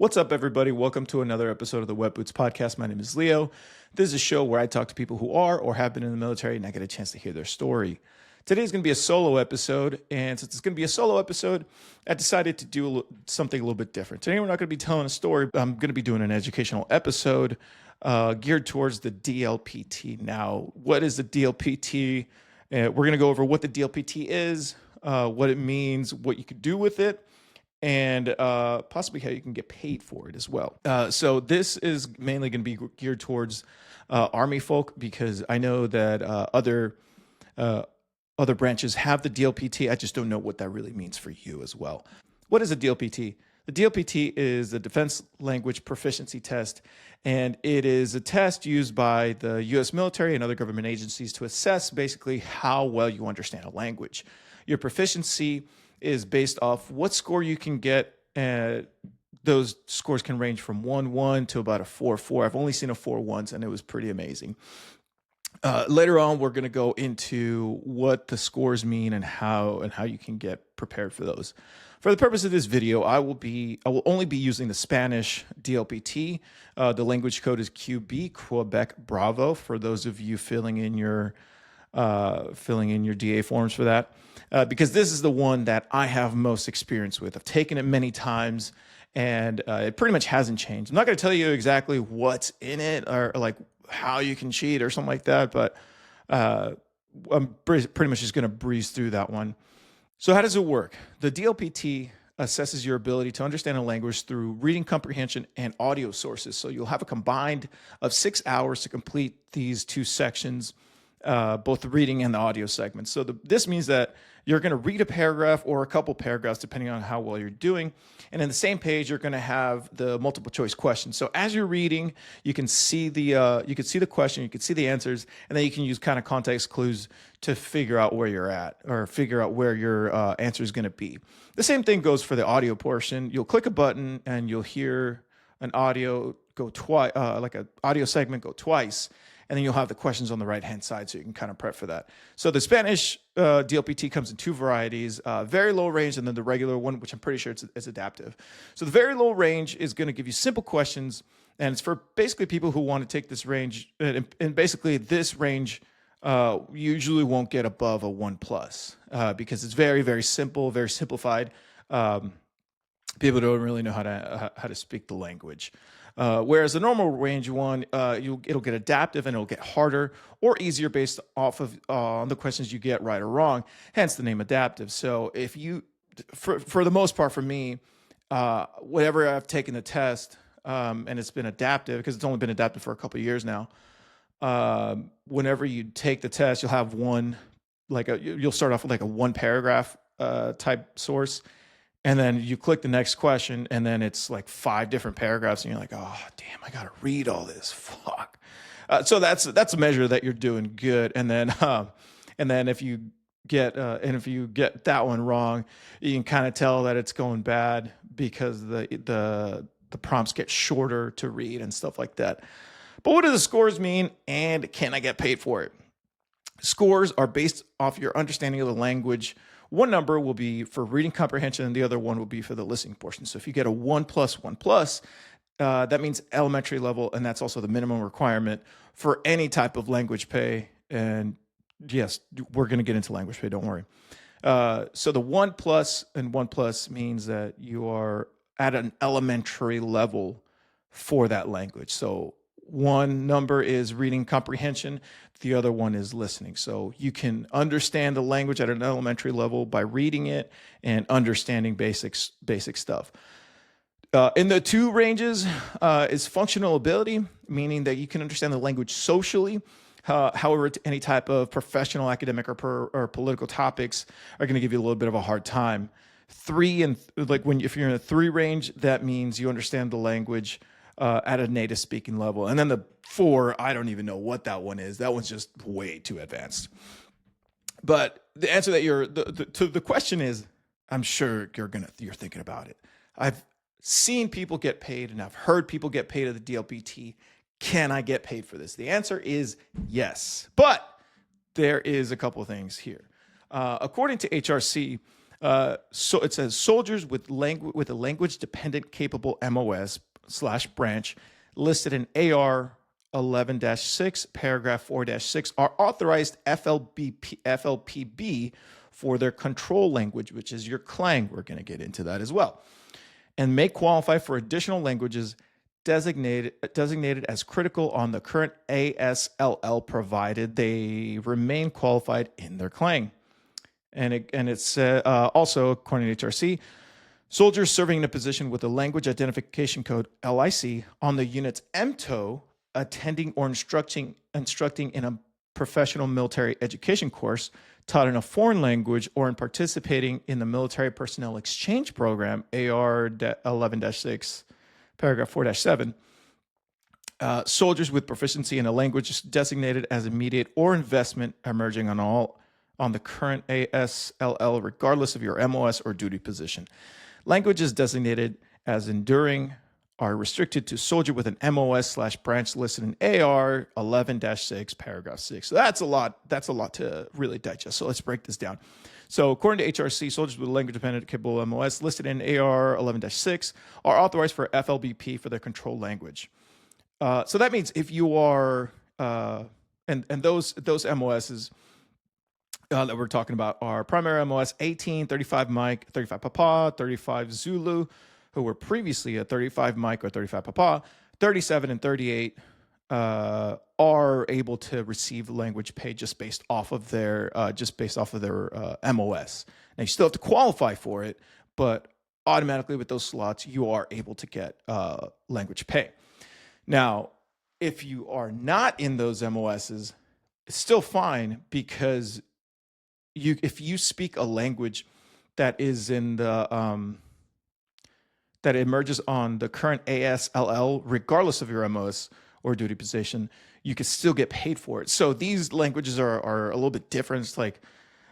What's up, everybody? Welcome to another episode of the Web Boots Podcast. My name is Leo. This is a show where I talk to people who are or have been in the military and I get a chance to hear their story. Today's going to be a solo episode, and since it's going to be a solo episode, I decided to do something a little bit different. Today, we're not going to be telling a story. I'm going to be doing an educational episode geared towards the DLPT. Now, what is the DLPT? We're going to go over what the DLPT is, what it means, what you could do with it, and possibly how you can get paid for it as well. So this is mainly going to be geared towards Army folk, because I know that other branches have the DLPT. I just don't know what that really means for you as well. What is a DLPT? The DLPT is the Defense Language Proficiency Test, and it is a test used by the U.S. military and other government agencies to assess basically how well you understand a language. Your proficiency is based off what score you can get. Those scores can range from 1-1 to about a 4-4. I've only seen a 4 once, and it was pretty amazing. Later on, we're going to go into what the scores mean and how you can get prepared for those. For the purpose of this video, I will only be using the Spanish DLPT. The language code is QB, Quebec Bravo, for those of you filling in your DA forms for that, because this is the one that I have most experience with. I've taken it many times, and it pretty much hasn't changed. I'm not going to tell you exactly what's in it or like how you can cheat or something like that, but I'm pretty much just going to breeze through that one. So how does it work? The DLPT assesses your ability to understand a language through reading comprehension and audio sources. So you'll have a combined of 6 hours to complete these two sections, both the reading and the audio segments. So this means that you're going to read a paragraph or a couple paragraphs, depending on how well you're doing. And in the same page, you're going to have the multiple choice questions. So as you're reading, you can see the question, you can see the answers, and then you can use kind of context clues to figure out where you're at or figure out where your answer is going to be. The same thing goes for the audio portion. You'll click a button and you'll hear an audio go twice, like an audio segment go twice. And then you'll have the questions on the right-hand side, so you can kind of prep for that. So the Spanish DLPT comes in two varieties, very low range, and then the regular one, which I'm pretty sure it's adaptive. So the very low range is going to give you simple questions, and it's for basically people who want to take this range. And basically this range usually won't get above a 1+, because it's very, very simple, very simplified. People don't really know how to speak the language. Whereas the normal range one, it'll get adaptive and it'll get harder or easier based off of on the questions you get right or wrong. Hence the name adaptive. So if you, for the most part, for me, whenever I've taken the test and it's been adaptive, because it's only been adaptive for a couple of years now. Whenever you take the test, you'll have you'll start off with like a 1 paragraph type source. And then you click the next question, and then it's like 5 different paragraphs, and you're like, "Oh, damn! I gotta read all this. Fuck." So that's a measure that you're doing good. And then if you get that one wrong, you can kind of tell that it's going bad, because the prompts get shorter to read and stuff like that. But what do the scores mean, and can I get paid for it? Scores are based off your understanding of the language. One number will be for reading comprehension, and the other one will be for the listening portion. So if you get a 1+1+, that means elementary level, and that's also the minimum requirement for any type of language pay. And yes, we're going to get into language pay, don't worry. So the 1+ and 1+ means that you are at an elementary level for that language. So one number is reading comprehension, the other one is listening. So you can understand the language at an elementary level by reading it and understanding basic stuff. In the 2 ranges is functional ability, meaning that you can understand the language socially. However, any type of professional, academic, or political topics are going to give you a little bit of a hard time. 3 and if you're in a 3 range, that means you understand the language at a native speaking level. And then the 4, I don't even know what that one is. That one's just way too advanced. But the answer that to the question is, I'm sure you're thinking about it. I've seen people get paid, and I've heard people get paid at the DLPT. Can I get paid for this? The answer is yes. But there is a couple of things here. According to HRC, So it says soldiers with a language dependent capable MOS/branch listed in AR 11-6, paragraph 4-6 are authorized FLPB for their control language, which is your clang. We're going to get into that as well, and may qualify for additional languages designated as critical on the current ASLL, provided they remain qualified in their clang. And it's also, according to HRC, soldiers serving in a position with a language identification code LIC on the unit's MTO, attending or instructing in a professional military education course taught in a foreign language, or in participating in the military personnel exchange program AR 11-6, paragraph 4-7. Soldiers with proficiency in a language designated as immediate or investment emerging on the current ASLL, regardless of your MOS or duty position. Languages designated as enduring are restricted to soldier with an MOS/branch listed in AR 11-6, paragraph 6. So that's a lot to really digest. So let's break this down. So according to HRC, soldiers with a language-dependent capable MOS listed in AR 11-6 are authorized for FLBP for their control language. So that means if you are, and those MOSs that we're talking about are primary MOS 18, 35 Mike, 35 Papa, 35 Zulu, who were previously a 35 Mike or 35 Papa, 37 and 38 are able to receive language pay just based off of their MOS. Now you still have to qualify for it, but automatically with those slots you are able to get language pay. Now, if you are not in those MOSs, it's still fine, because if you speak a language that is in the that emerges on the current ASLL, regardless of your MOS or duty position, you can still get paid for it. So these languages are a little bit different. It's like,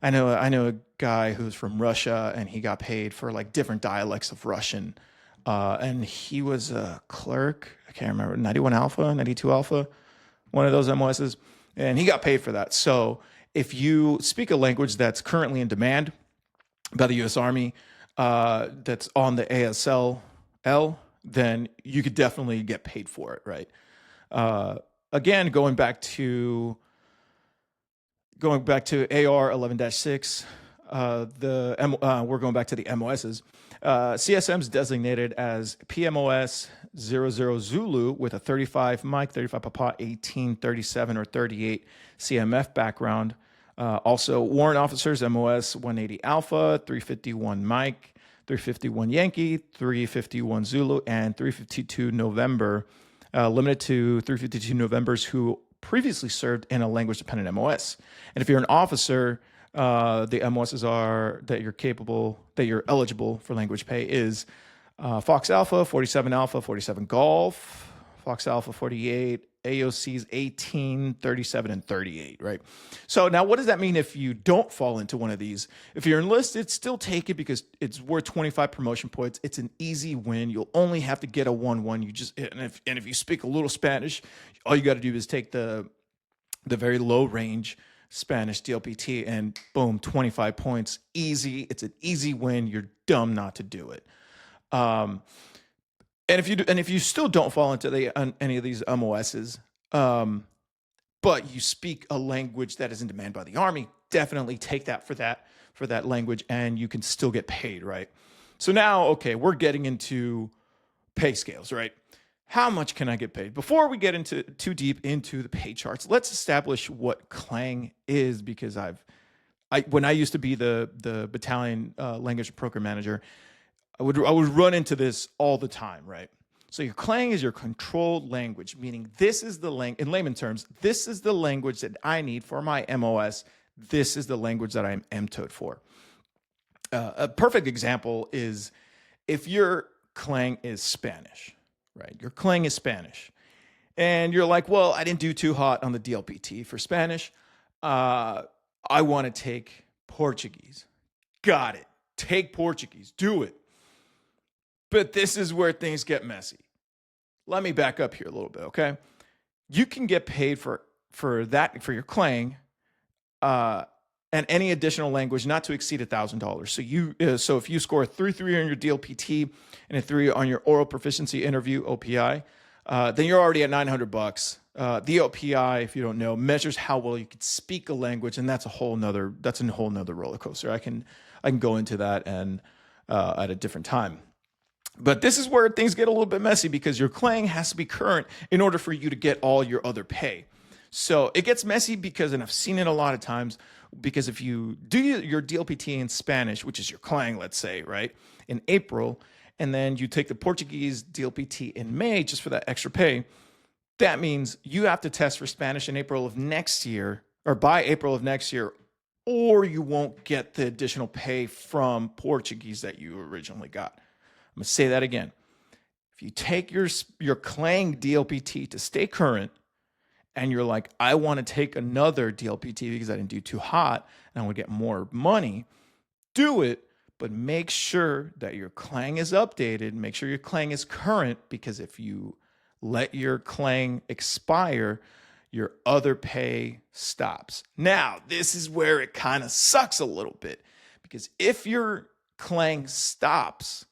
I know a guy who's from Russia, and he got paid for like different dialects of Russian, and he was a clerk. I can't remember, 91 Alpha, 92 Alpha, one of those MOSs, and he got paid for that. So if you speak a language that's currently in demand by the U.S. Army, that's on the ASLL, then you could definitely get paid for it, right? Again, going back to AR 11-6, we're going back to the MOSs. CSM's designated as PMOS 00 Zulu with a 35 Mike, 35 Papa, 18, 37, or 38 CMF background. Also, warrant officers, MOS 180 Alpha, 351 Mike, 351 Yankee, 351 Zulu, and 352 November, limited to 352 Novembers who previously served in a language-dependent MOS. And if you're an officer, the MOSs are that you're eligible for language pay is Fox Alpha, 47 Alpha, 47 Golf, Fox Alpha 48, AOCs 18, 37, and 38, right? So now what does that mean if you don't fall into one of these? If you're enlisted, still take it because it's worth 25 promotion points. It's an easy win. You'll only have to get a 1-1. And if you speak a little Spanish, all you got to do is take the very low range Spanish DLPT and boom, 25 points. Easy. It's an easy win. You're dumb not to do it. And if you still don't fall into any of these MOSs, but you speak a language that is in demand by the Army, definitely take that for that language, and you can still get paid, right? So now, okay, we're getting into pay scales, right? How much can I get paid? Before we get into too deep into the pay charts, let's establish what clang is, because when I used to be the battalion language program manager, I would run into this all the time, right? So your clang is your controlled language, meaning this is the in layman terms, this is the language that I need for my MOS. This is the language that I'm MTO'd for. A perfect example is if your clang is Spanish, right? Your clang is Spanish. And you're like, well, I didn't do too hot on the DLPT for Spanish. I want to take Portuguese. Got it. Take Portuguese. Do it. But this is where things get messy. Let me back up here a little bit, okay? You can get paid for your clang, and and any additional language not to exceed $1,000. So if you score a 3.3 on your DLPT and a 3 on your oral proficiency interview (OPI), then you're already at $900. The OPI, if you don't know, measures how well you can speak a language, and that's a whole nother roller coaster. I can go into that and at a different time. But this is where things get a little bit messy because your clang has to be current in order for you to get all your other pay. So it gets messy because, and I've seen it a lot of times, because if you do your DLPT in Spanish, which is your clang, let's say, right, in April, and then you take the Portuguese DLPT in May just for that extra pay, that means you have to test for Spanish in April of next year, or by April of next year, or you won't get the additional pay from Portuguese that you originally got. I'm going to say that again. If you take your clang DLPT to stay current, and you're like, I want to take another DLPT because I didn't do too hot and I want to get more money, do it, but make sure that your clang is updated. Make sure your clang is current, because if you let your clang expire, your other pay stops. Now, this is where it kind of sucks a little bit, because if your clang stops,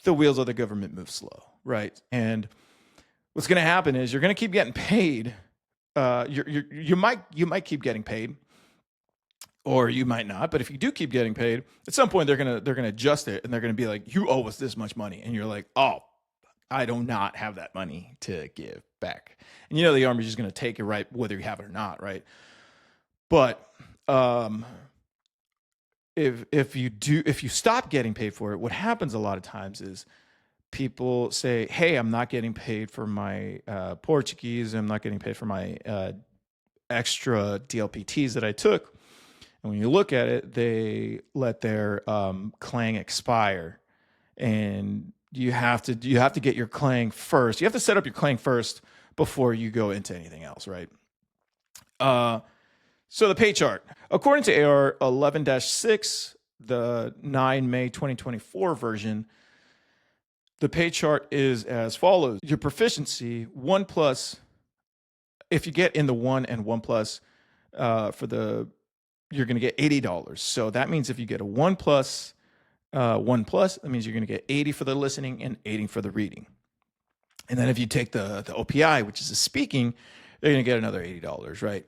the wheels of the government move slow, right? And what's going to happen is you're going to keep getting paid. You might keep getting paid, or you might not. But if you do keep getting paid, at some point they're gonna adjust it, and they're gonna be like, you owe us this much money, and you're like, oh, I do not have that money to give back. And the Army's just gonna take it, right, whether you have it or not, right? But if you stop getting paid for it, what happens a lot of times is people say, hey, I'm not getting paid for my Portuguese. I'm not getting paid for my extra DLPTs that I took. And when you look at it, they let their clang expire. And you have to get your clang first. You have to set up your clang first before you go into anything else, right? So the pay chart. According to AR 11-6, the 9 May 2024 version, the pay chart is as follows. Your proficiency, 1+, if you get in the 1 and 1+, you're going to get $80. So that means if you get a 1+, that means you're going to get 80 for the listening and 80 for the reading. And then if you take the OPI, which is the speaking, you're going to get another $80, right?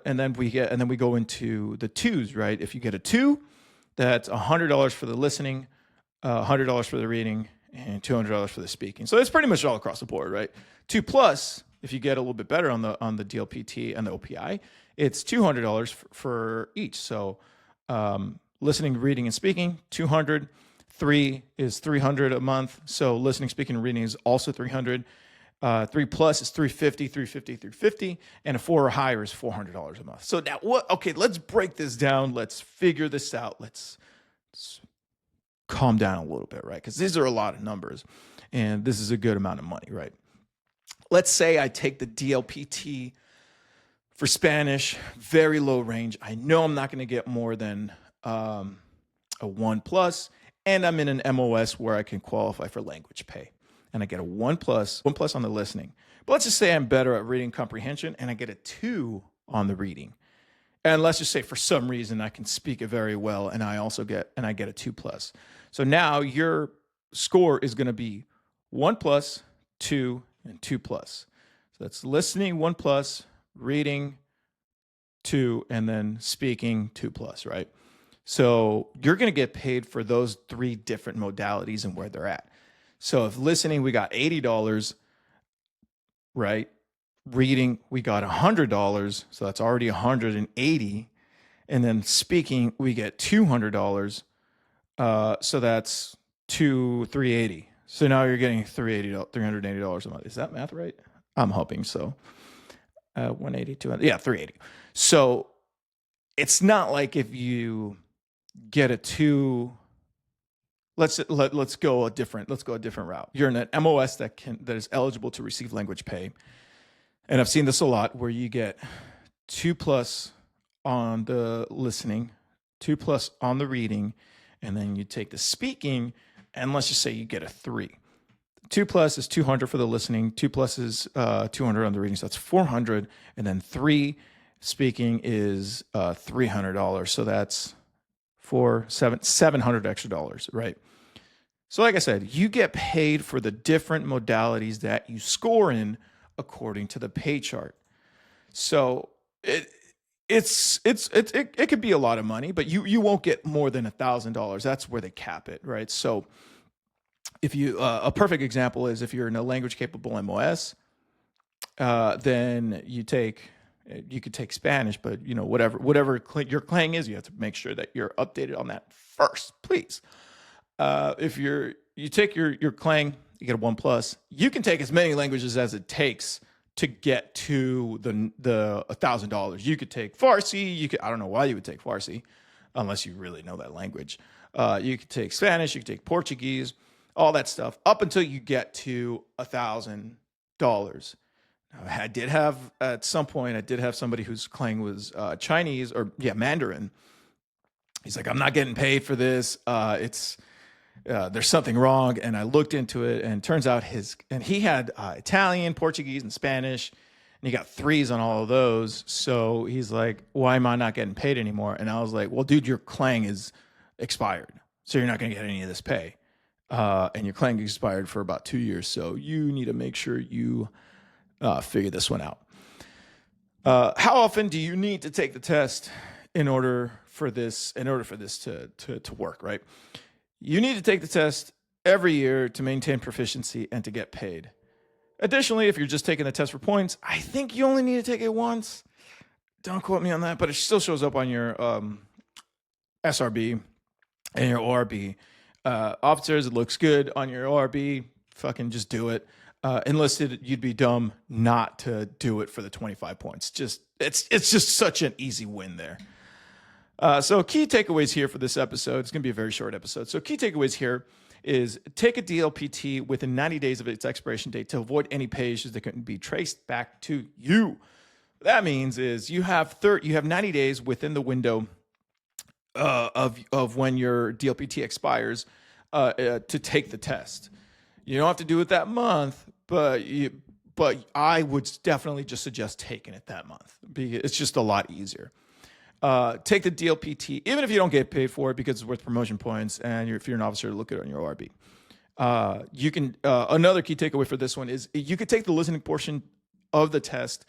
And then we go into the 2s, right? If you get a 2, that's $100 for the listening, $100 for the reading, and $200 for the speaking. So it's pretty much all across the board, right? 2+, if you get a little bit better on the DLPT and the OPI, it's $200 for each. So listening, reading, and speaking, $200. 3 is $300 a month. So listening, speaking, and reading is also $300. 3+ is $350, $350, and a 4 or higher is $400 a month. So now what? Okay, let's break this down. Let's figure this out. Let's calm down a little bit, right? Because these are a lot of numbers, and this is a good amount of money, right? Let's say I take the DLPT for Spanish, very low range. I know I'm not going to get more than a 1+, and I'm in an MOS where I can qualify for language pay. And I get a 1+ on the listening. But let's just say I'm better at reading comprehension, and I get a 2 on the reading. And let's just say for some reason I can speak it very well, and I get a 2+. So now your score is going to be 1+, 2, and 2+. So that's listening 1+, reading 2, and then speaking 2+, right? So you're going to get paid for those 3 different modalities and where they're at. So if listening, we got $80, right? Reading, we got $100. So that's already $180. And then speaking, we get $200. So that's $380. So now you're getting $380 a month. Is that math right? I'm hoping so. 180, 200. Yeah, 380. So it's not like if you get a 2. Let's go a different route. You're in an MOS that is eligible to receive language pay. And I've seen this a lot where you get 2+ on the listening, 2+ on the reading, and then you take the speaking, and let's just say you get a 3. 2+ is $200 for the listening, 2+ is $200 on the reading, so that's $400, and then 3 Speaking is $300. So that's $700 extra dollars, right? So like I said, you get paid for the different modalities that you score in according to the pay chart. So it could be a lot of money, but you won't get more than $1,000. That's where they cap it, right? So if you a perfect example is if you're in a language capable MOS, then you could take Spanish, but whatever your clang is, you have to make sure that you're updated on that first, please. If you take your clang, you get a 1+. You can take as many languages as it takes to get to the $1,000. You could take Farsi. I don't know why you would take Farsi, unless you really know that language. You could take Spanish. You could take Portuguese, all that stuff, up until you get to $1,000. I did have at some point. I did have somebody whose clang was Chinese Mandarin. He's like, I'm not getting paid for this. There's something wrong. And I looked into it, and turns out he had Italian, Portuguese, and Spanish, and he got 3s on all of those. So he's like, why am I not getting paid anymore? And I was like, well, dude, your clang is expired, so you're not going to get any of this pay. And your clang expired for about 2 years, so you need to make sure you figure this one out. How often do you need to take the test in order for this to work, right? You need to take the test every year to maintain proficiency and to get paid. Additionally, if you're just taking the test for points, I think you only need to take it once. Don't quote me on that, but it still shows up on your SRB and your ORB. Officers, it looks good on your ORB. Fucking just do it. Enlisted, you'd be dumb not to do it for the 25 points. It's just such an easy win there. So key takeaways here for this episode. It's going to be a very short episode. So key takeaways here is take a DLPT within 90 days of its expiration date to avoid any pay issues that can be traced back to you. What that means is you have 90 days within the window of when your DLPT expires to take the test. You don't have to do it that month, but I would definitely just suggest taking it that month because it's just a lot easier. Take the DLPT, even if you don't get paid for it, because it's worth promotion points, and if you're an officer, look at it on your ORB. You can another key takeaway for this one is you could take the listening portion of the test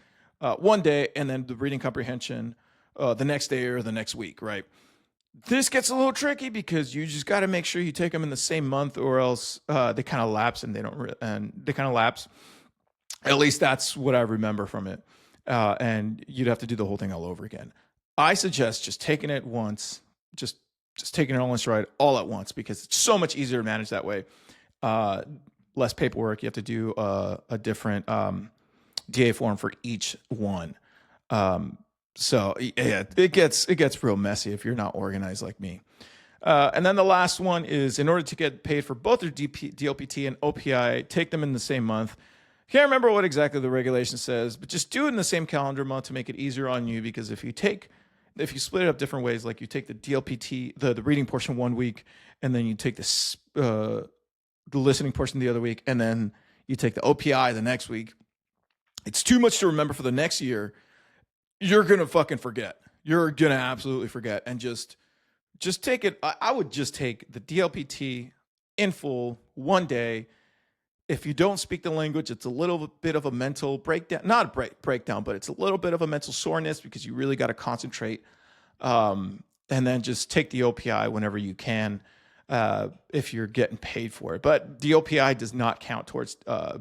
one day, and then the reading comprehension the next day or the next week, right? This gets a little tricky because you just got to make sure you take them in the same month, or else they kind of lapse, and they kind of lapse. At least that's what I remember from it, and you'd have to do the whole thing all over again. I suggest just taking it once, just taking it on one stride all at once, because it's so much easier to manage that way. Less paperwork. You have to do a different DA form for each one. So yeah, it gets real messy if you're not organized like me. And then the last one is, in order to get paid for both your DLPT and OPI, take them in the same month. Can't remember what exactly the regulation says, but just do it in the same calendar month to make it easier on you. Because if you split it up different ways, like you take the DLPT, the reading portion 1 week, and then you take the listening portion the other week, and then you take the OPI the next week, it's too much to remember for the next year. You're gonna fucking forget. You're gonna absolutely forget, and just take it. I would just take the DLPT in full one day. If you don't speak the language, it's a little bit of a mental breakdown, not a breakdown, but it's a little bit of a mental soreness because you really got to concentrate. And then just take the OPI whenever you can, if you're getting paid for it. But the OPI does not count towards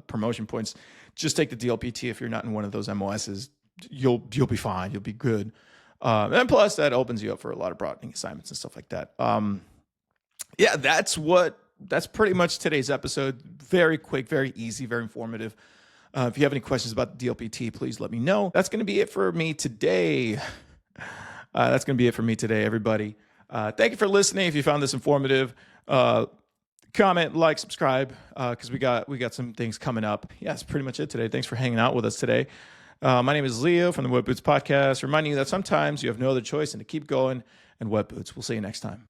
promotion points. Just take the DLPT if you're not in one of those MOSs. You'll be fine. You'll be good. And plus, that opens you up for a lot of broadening assignments and stuff like that. Yeah, that's pretty much today's episode. Very quick, very easy, very informative. If you have any questions about the DLPT, please let me know. That's going to be it for me today. Everybody. Thank you for listening. If you found this informative, comment, like, subscribe, because we got some things coming up. Yeah, that's pretty much it today. Thanks for hanging out with us today. My name is Leo from the Wet Boots Podcast, reminding you that sometimes you have no other choice than to keep going and wet boots. We'll see you next time.